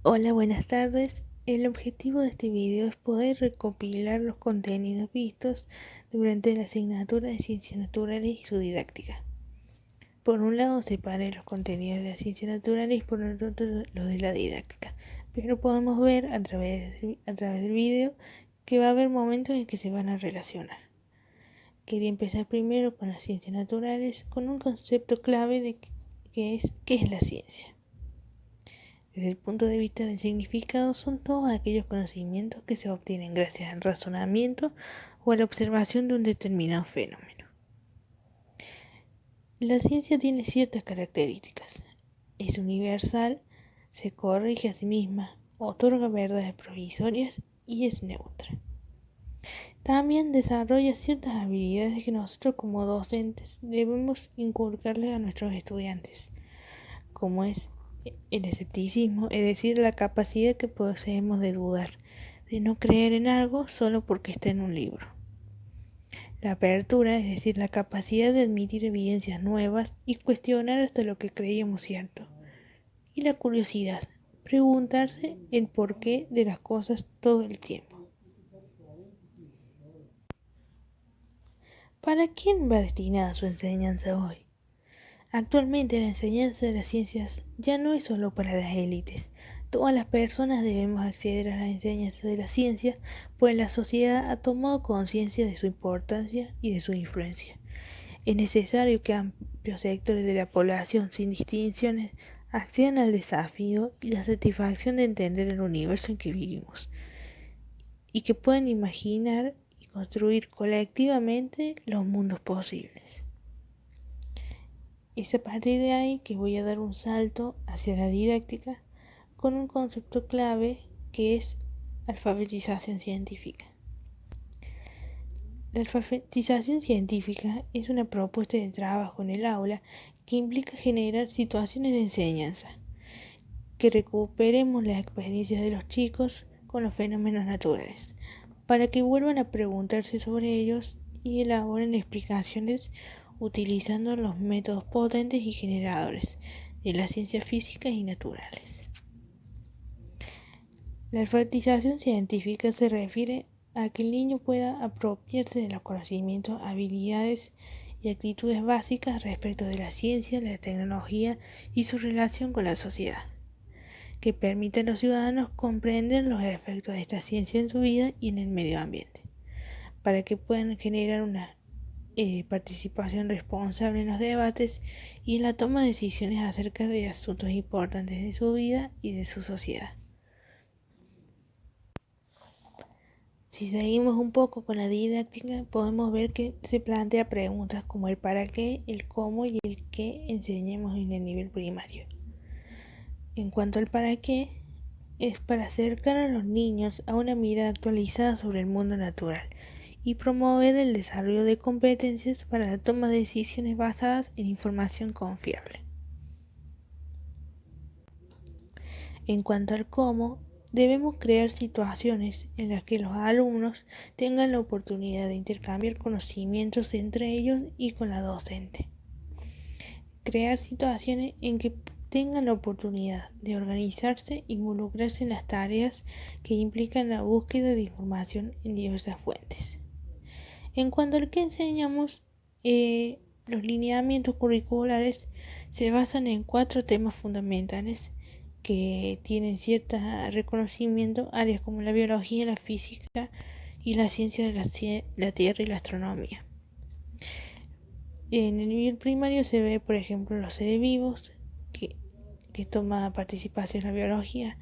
Hola, buenas tardes. El objetivo de este video es poder recopilar los contenidos vistos durante la asignatura de Ciencias Naturales y su didáctica. Por un lado separé los contenidos de las Ciencias Naturales y por el otro los de la didáctica, pero podemos ver a través del video que va a haber momentos en que se van a relacionar. Quería empezar primero con las Ciencias Naturales con un concepto clave de qué es la ciencia. Desde el punto de vista del significado, son todos aquellos conocimientos que se obtienen gracias al razonamiento o a la observación de un determinado fenómeno. La ciencia tiene ciertas características. Es universal, se corrige a sí misma, otorga verdades provisorias y es neutra. También desarrolla ciertas habilidades que nosotros como docentes debemos inculcarles a nuestros estudiantes, como es el escepticismo, es decir, la capacidad que poseemos de dudar, de no creer en algo solo porque está en un libro. La apertura, es decir, la capacidad de admitir evidencias nuevas y cuestionar hasta lo que creíamos cierto. Y la curiosidad, preguntarse el porqué de las cosas todo el tiempo. ¿Para quién va destinada su enseñanza hoy? Actualmente la enseñanza de las ciencias ya no es solo para las élites. Todas las personas debemos acceder a la enseñanza de la ciencia, pues la sociedad ha tomado conciencia de su importancia y de su influencia. Es necesario que amplios sectores de la población, sin distinciones, accedan al desafío y la satisfacción de entender el universo en que vivimos, y que puedan imaginar y construir colectivamente los mundos posibles. Es a partir de ahí que voy a dar un salto hacia la didáctica con un concepto clave que es alfabetización científica. La alfabetización científica es una propuesta de trabajo en el aula que implica generar situaciones de enseñanza, que recuperemos las experiencias de los chicos con los fenómenos naturales, para que vuelvan a preguntarse sobre ellos y elaboren explicaciones utilizando los métodos potentes y generadores de las ciencias físicas y naturales. La alfabetización científica se refiere a que el niño pueda apropiarse de los conocimientos, habilidades y actitudes básicas respecto de la ciencia, la tecnología y su relación con la sociedad, que permite a los ciudadanos comprender los efectos de esta ciencia en su vida y en el medio ambiente, para que puedan generar una participación responsable en los debates y en la toma de decisiones acerca de asuntos importantes de su vida y de su sociedad. Si seguimos un poco con la didáctica, podemos ver que se plantea preguntas como el para qué, el cómo y el qué enseñemos en el nivel primario. En cuanto al para qué, es para acercar a los niños a una mirada actualizada sobre el mundo natural y promover el desarrollo de competencias para la toma de decisiones basadas en información confiable. En cuanto al cómo, debemos crear situaciones en las que los alumnos tengan la oportunidad de intercambiar conocimientos entre ellos y con la docente. Crear situaciones en que tengan la oportunidad de organizarse e involucrarse en las tareas que implican la búsqueda de información en diversas fuentes. En cuanto al que enseñamos, los lineamientos curriculares se basan en 4 temas fundamentales que tienen cierto reconocimiento, áreas como la biología, la física y la ciencia de la Tierra y la astronomía. En el nivel primario se ve, por ejemplo, los seres vivos, que toma participación en la biología,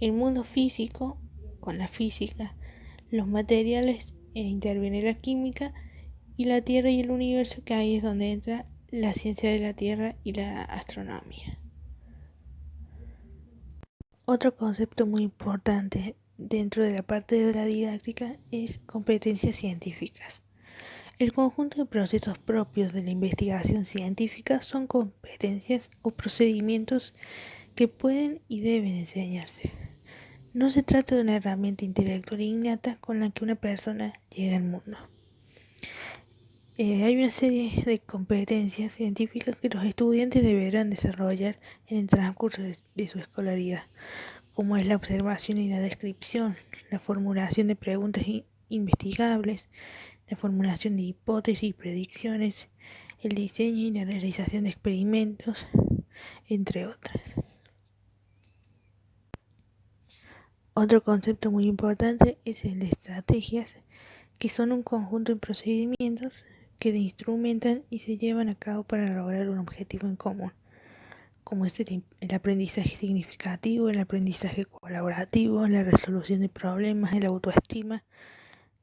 el mundo físico, con la física, los materiales, interviene la química, y la Tierra y el universo, que ahí es donde entra la ciencia de la Tierra y la astronomía. Otro concepto muy importante dentro de la parte de la didáctica es competencias científicas. El conjunto de procesos propios de la investigación científica son competencias o procedimientos que pueden y deben enseñarse. No se trata de una herramienta intelectual innata con la que una persona llega al mundo. Hay una serie de competencias científicas que los estudiantes deberán desarrollar en el transcurso de su escolaridad, como es la observación y la descripción, la formulación de preguntas investigables, la formulación de hipótesis y predicciones, el diseño y la realización de experimentos, entre otras. Otro concepto muy importante es el de estrategias, que son un conjunto de procedimientos que se instrumentan y se llevan a cabo para lograr un objetivo en común, como es el aprendizaje significativo, el aprendizaje colaborativo, la resolución de problemas, la autoestima,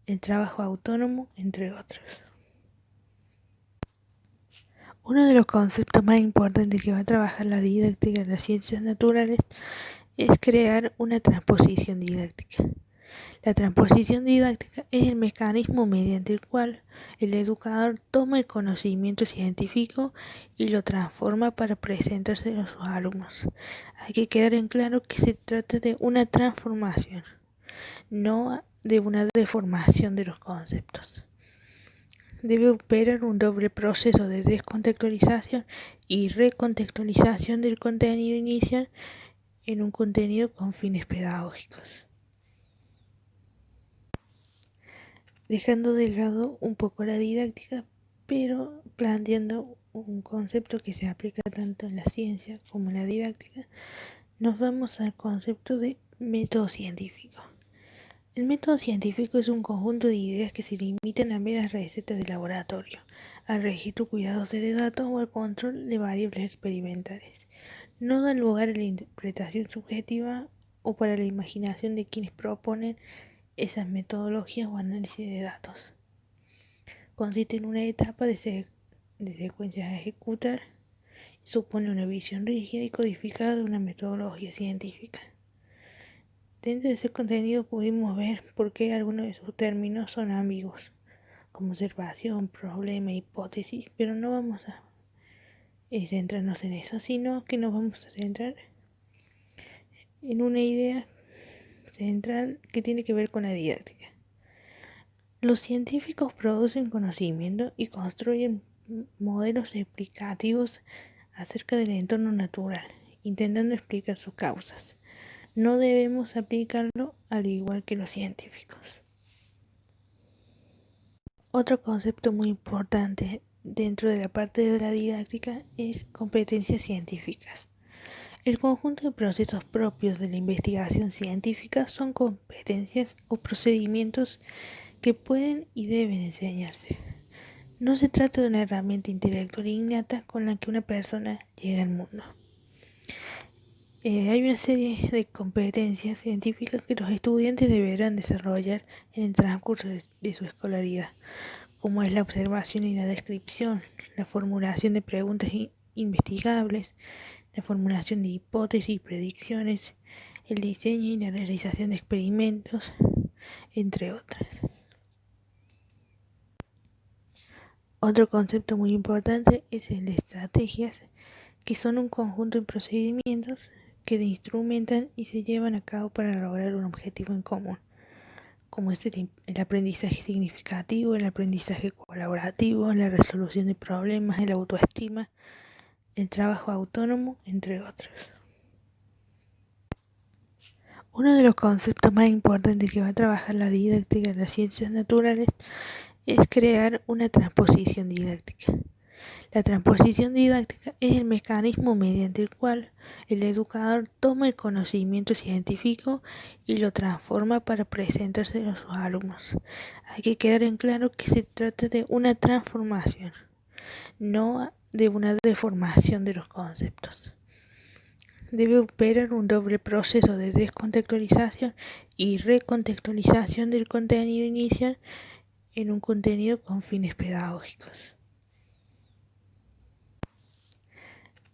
el trabajo autónomo, entre otros. Uno de los conceptos más importantes que va a trabajar la didáctica de las ciencias naturales es crear una transposición didáctica. La transposición didáctica es el mecanismo mediante el cual el educador toma el conocimiento científico y lo transforma para presentárselo a sus alumnos. Hay que quedar en claro que se trata de una transformación, no de una deformación de los conceptos. Debe operar un doble proceso de descontextualización y recontextualización del contenido inicial en un contenido con fines pedagógicos. Dejando de lado un poco la didáctica, pero planteando un concepto que se aplica tanto en la ciencia como en la didáctica, nos vamos al concepto de método científico. El método científico es un conjunto de ideas que se limitan a meras recetas de laboratorio, al registro cuidadoso de datos o al control de variables experimentales. No da lugar a la interpretación subjetiva o para la imaginación de quienes proponen esas metodologías o análisis de datos. Consiste en una etapa de secuencias a ejecutar y supone una visión rígida y codificada de una metodología científica. Dentro de ese contenido pudimos ver por qué algunos de sus términos son ambiguos, como observación, problema, hipótesis, pero no vamos a centrarnos en eso, sino que nos vamos a centrar en una idea central que tiene que ver con la didáctica. Los científicos producen conocimiento y construyen modelos explicativos acerca del entorno natural, intentando explicar sus causas. No debemos aplicarlo al igual que los científicos. Otro concepto muy importante dentro de la parte de la didáctica es competencias científicas. El conjunto de procesos propios de la investigación científica son competencias o procedimientos que pueden y deben enseñarse. No se trata de una herramienta intelectual innata con la que una persona llega al mundo. Hay una serie de competencias científicas que los estudiantes deberán desarrollar en el transcurso de su escolaridad, como es la observación y la descripción, la formulación de preguntas investigables, la formulación de hipótesis y predicciones, el diseño y la realización de experimentos, entre otras. Otro concepto muy importante es el de estrategias, que son un conjunto de procedimientos que se instrumentan y se llevan a cabo para lograr un objetivo en común, como es el aprendizaje significativo, el aprendizaje colaborativo, la resolución de problemas, la autoestima, el trabajo autónomo, entre otros. Uno de los conceptos más importantes que va a trabajar la didáctica de las ciencias naturales es crear una transposición didáctica. La transposición didáctica es el mecanismo mediante el cual el educador toma el conocimiento científico y lo transforma para presentárselo a sus alumnos. Hay que quedar en claro que se trata de una transformación, no de una deformación de los conceptos. Debe operar un doble proceso de descontextualización y recontextualización del contenido inicial en un contenido con fines pedagógicos.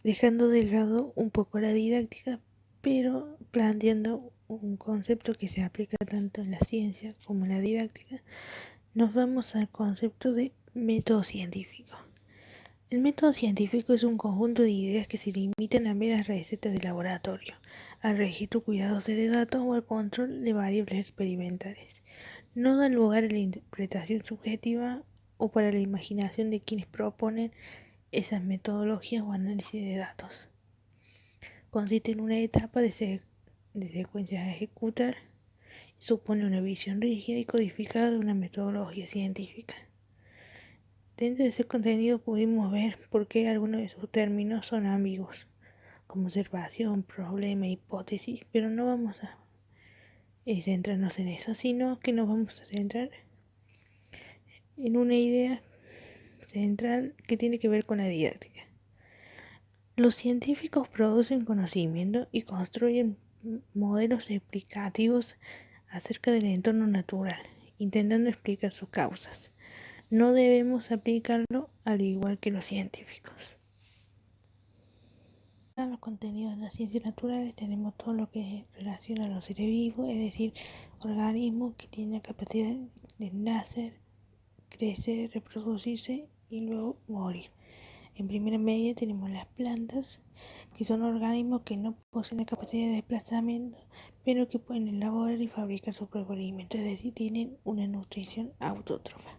Dejando de lado un poco la didáctica, pero planteando un concepto que se aplica tanto en la ciencia como en la didáctica, nos vamos al concepto de método científico. El método científico es un conjunto de ideas que se limitan a meras recetas de laboratorio, al registro cuidadoso de datos o al control de variables experimentales. No da lugar a la interpretación subjetiva o para la imaginación de quienes proponen esas metodologías o análisis de datos. Consiste en una etapa de de secuencias a ejecutar y supone una visión rígida y codificada de una metodología científica. Dentro de ese contenido pudimos ver por qué algunos de sus términos son ambiguos, como observación, problema, hipótesis, pero no vamos a centrarnos en eso, sino que nos vamos a centrar en una idea central que tiene que ver con la didáctica. Los científicos producen conocimiento y construyen modelos explicativos acerca del entorno natural, intentando explicar sus causas. No debemos aplicarlo al igual que los científicos. En los contenidos de las ciencias naturales tenemos todo lo que relaciona a los seres vivos, es decir, organismos que tienen la capacidad de nacer, crecer, reproducirse y luego morir. En primera medida tenemos las plantas, que son organismos que no poseen la capacidad de desplazamiento, pero que pueden elaborar y fabricar su propio alimento, es decir, tienen una nutrición autótrofa.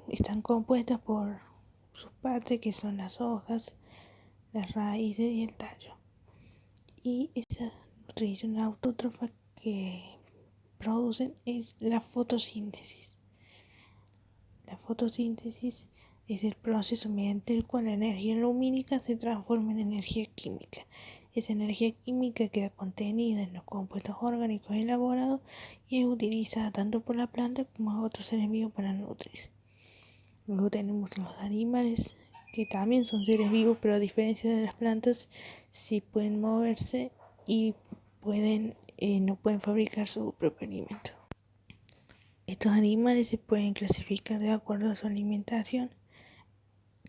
Están compuestas por sus partes, que son las hojas, las raíces y el tallo. Y esa nutrición autótrofa que producen es la fotosíntesis. La fotosíntesis es el proceso mediante el cual la energía lumínica se transforma en energía química. Esa energía química queda contenida en los compuestos orgánicos elaborados y es utilizada tanto por la planta como por otros seres vivos para nutrirse. Luego tenemos los animales, que también son seres vivos, pero a diferencia de las plantas, sí pueden moverse y no pueden fabricar su propio alimento. Estos animales se pueden clasificar de acuerdo a su alimentación: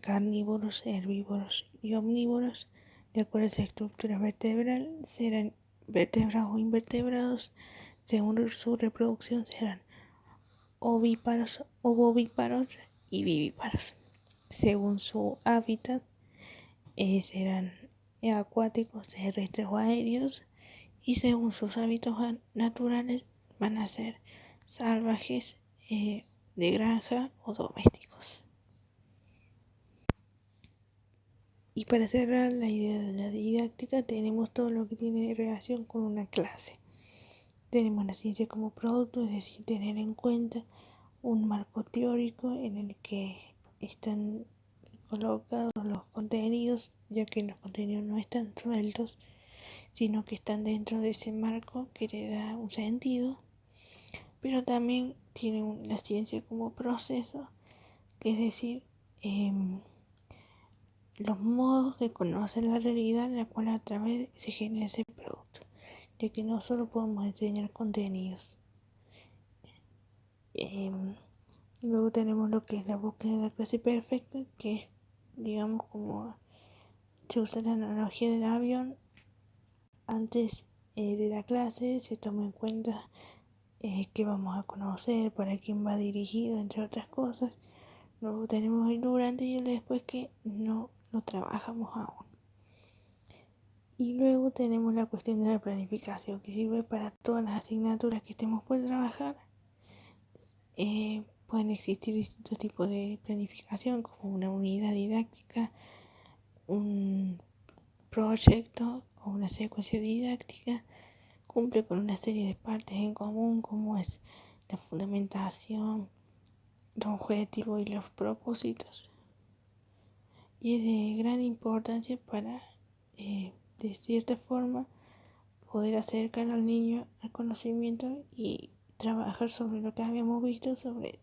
carnívoros, herbívoros y omnívoros. De acuerdo a esa estructura vertebral, serán vertebrados o invertebrados. Según su reproducción, serán ovíparos, ovovíparos y vivíparos. Según su hábitat, serán acuáticos, terrestres o aéreos, y según sus hábitos naturales van a ser salvajes, de granja o domésticos. Y para cerrar la idea de la didáctica, tenemos todo lo que tiene relación con una clase. Tenemos la ciencia como producto, es decir, tener en cuenta un marco teórico en el que están colocados los contenidos, ya que los contenidos no están sueltos, sino que están dentro de ese marco que le da un sentido. Pero también tiene la ciencia como proceso, que es decir, los modos de conocer la realidad en la cual a través se genera ese producto, ya que no solo podemos enseñar contenidos. Luego tenemos lo que es la búsqueda de la clase perfecta, que es, digamos, como se usa la analogía del avión. Antes de la clase se toma en cuenta qué vamos a conocer, para quién va dirigido, entre otras cosas. Luego tenemos el durante y el después, que no trabajamos aún. Y luego tenemos la cuestión de la planificación, que sirve para todas las asignaturas que estemos por trabajar. Pueden existir distintos tipos de planificación, como una unidad didáctica, un proyecto o una secuencia didáctica. Cumple con una serie de partes en común, como es la fundamentación, los objetivos y los propósitos. Y es de gran importancia para, de cierta forma, poder acercar al niño al conocimiento y trabajar sobre lo que habíamos visto sobre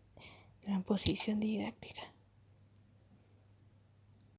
la posición didáctica.